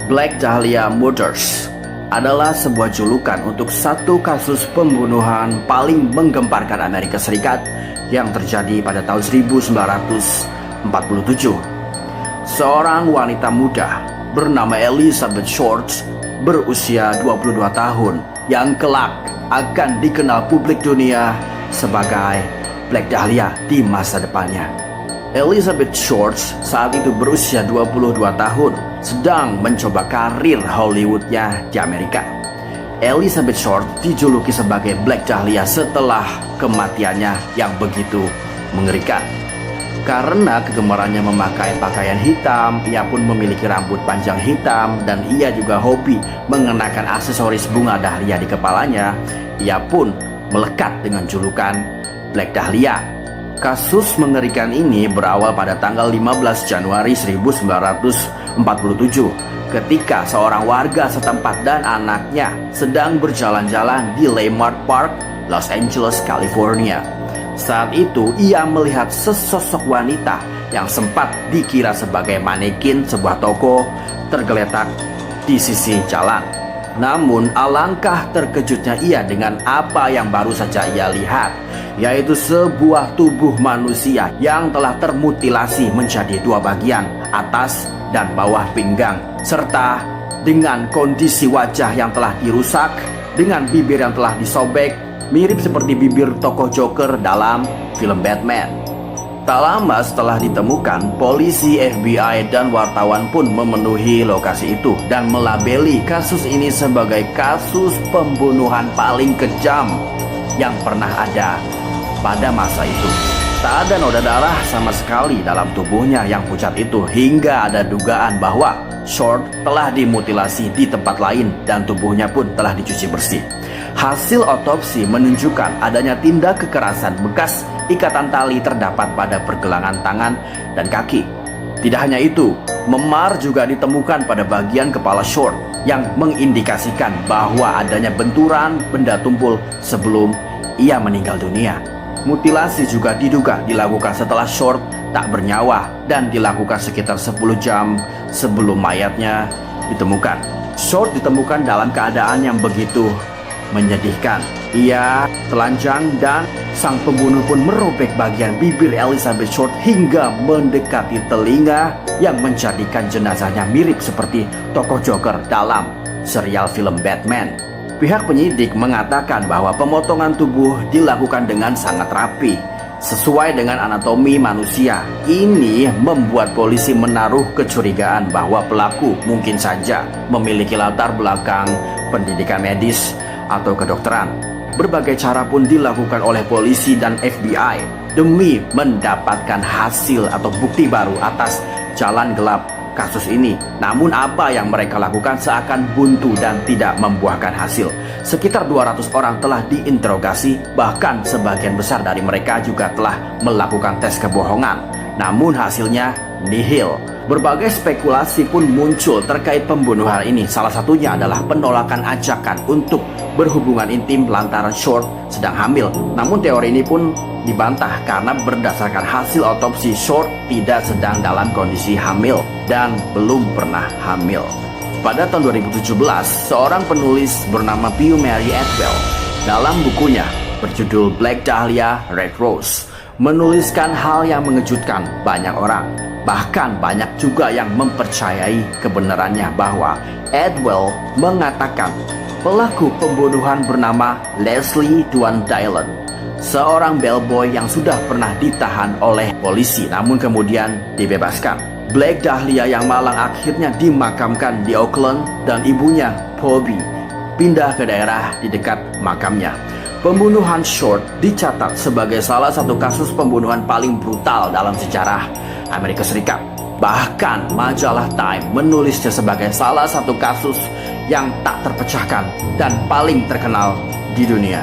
Black Dahlia Murders adalah sebuah julukan untuk satu kasus pembunuhan paling menggemparkan Amerika Serikat yang terjadi pada tahun 1947. Seorang wanita muda bernama Elizabeth Short berusia 22 tahun yang kelak akan dikenal publik dunia sebagai Black Dahlia di masa depannya. Elizabeth Short saat itu berusia 22 tahun, sedang mencoba karir Hollywoodnya di Amerika. Elizabeth Short dijuluki sebagai Black Dahlia setelah kematiannya yang begitu mengerikan. Karena kegemarannya memakai pakaian hitam, ia pun memiliki rambut panjang hitam dan ia juga hobi mengenakan aksesoris bunga dahlia di kepalanya. Ia pun melekat dengan julukan Black Dahlia. Kasus mengerikan ini berawal pada tanggal 15 Januari 1947 ketika seorang warga setempat dan anaknya sedang berjalan-jalan di Leimert Park, Los Angeles, California. Saat itu ia melihat sesosok wanita yang sempat dikira sebagai manekin sebuah toko tergeletak di sisi jalan. Namun alangkah terkejutnya ia dengan apa yang baru saja ia lihat, yaitu sebuah tubuh manusia yang telah termutilasi menjadi dua bagian, atas dan bawah pinggang, serta dengan kondisi wajah yang telah dirusak, dengan bibir yang telah disobek, mirip seperti bibir tokoh Joker dalam film Batman. Tak lama setelah ditemukan, polisi, FBI, dan wartawan pun memenuhi lokasi itu dan melabeli kasus ini sebagai kasus pembunuhan paling kejam yang pernah ada pada masa itu. Tak ada noda darah sama sekali dalam tubuhnya yang pucat itu, hingga ada dugaan bahwa Short telah dimutilasi di tempat lain dan tubuhnya pun telah dicuci bersih. Hasil otopsi menunjukkan adanya tindak kekerasan, bekas ikatan tali terdapat pada pergelangan tangan dan kaki. Tidak hanya itu, memar juga ditemukan pada bagian kepala Short yang mengindikasikan bahwa adanya benturan benda tumpul sebelum ia meninggal dunia. Mutilasi juga diduga dilakukan setelah Short tak bernyawa dan dilakukan sekitar 10 jam sebelum mayatnya ditemukan. Short ditemukan dalam keadaan yang begitu menyedihkan. Ia telanjang dan sang pembunuh pun merobek bagian bibir Elizabeth Short hingga mendekati telinga yang menjadikan jenazahnya mirip seperti tokoh Joker dalam serial film Batman. Pihak penyidik mengatakan bahwa pemotongan tubuh dilakukan dengan sangat rapi, sesuai dengan anatomi manusia. Ini membuat polisi menaruh kecurigaan bahwa pelaku mungkin saja memiliki latar belakang pendidikan medis atau kedokteran. Berbagai cara pun dilakukan oleh polisi dan FBI demi mendapatkan hasil atau bukti baru atas jalan gelap kasus ini. Namun apa yang mereka lakukan seakan buntu dan tidak membuahkan hasil. Sekitar 200 orang telah diinterogasi, bahkan sebagian besar dari mereka juga telah melakukan tes kebohongan. Namun hasilnya nihil. Berbagai spekulasi pun muncul terkait pembunuhan ini. Salah satunya adalah penolakan ajakan untuk berhubungan intim lantaran Short sedang hamil. Namun teori ini pun dibantah karena berdasarkan hasil otopsi, Short tidak sedang dalam kondisi hamil dan belum pernah hamil. Pada tahun 2017, seorang penulis bernama Beau Mary Atwell dalam bukunya berjudul Black Dahlia Red Rose menuliskan hal yang mengejutkan banyak orang. Bahkan banyak juga yang mempercayai kebenarannya bahwa Atwell mengatakan pelaku pembunuhan bernama Leslie Duan Dillon, seorang bellboy yang sudah pernah ditahan oleh polisi namun kemudian dibebaskan. Black Dahlia yang malang akhirnya dimakamkan di Oakland dan ibunya, Poby, pindah ke daerah di dekat makamnya. Pembunuhan Short dicatat sebagai salah satu kasus pembunuhan paling brutal dalam sejarah Amerika Serikat. Bahkan majalah Time menulisnya sebagai salah satu kasus yang tak terpecahkan dan paling terkenal di dunia.